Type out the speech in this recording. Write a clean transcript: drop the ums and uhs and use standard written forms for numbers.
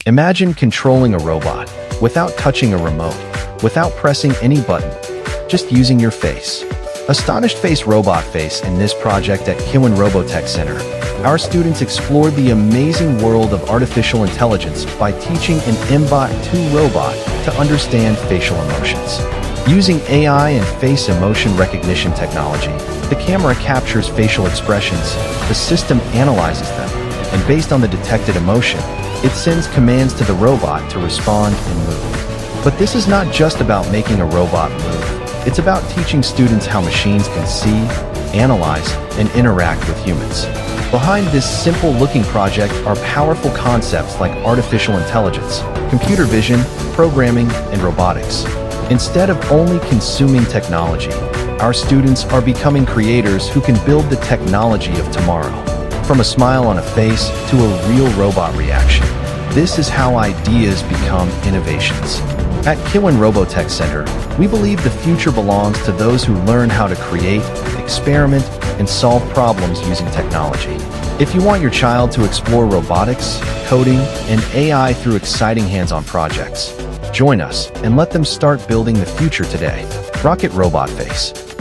Imagine controlling a robot without touching a remote, without pressing any button, just using your face. Astonished Face Robot Face. In this project at Kiwan Robotech Center, our students explored the amazing world of artificial intelligence by teaching an mBot2 robot to understand facial emotions. Using AI and face emotion recognition technology, the camera captures facial expressions, the system analyzes them, and based on the detected emotion, it sends commands to the robot to respond and move. But this is not just about making a robot move. It's about teaching students how machines can see, analyze, and interact with humans. Behind this simple-looking project are powerful concepts like artificial intelligence, computer vision, programming, and robotics. Instead of only consuming technology, our students are becoming creators who can build the technology of tomorrow. From a smile on a face to a real robot reaction, this is how ideas become innovations. At Kiwan Robotech Center, we believe the future belongs to those who learn how to create, experiment, and solve problems using technology. If you want your child to explore robotics, coding, and AI through exciting hands-on projects, join us and let them start building the future today. Rocket Robot Face.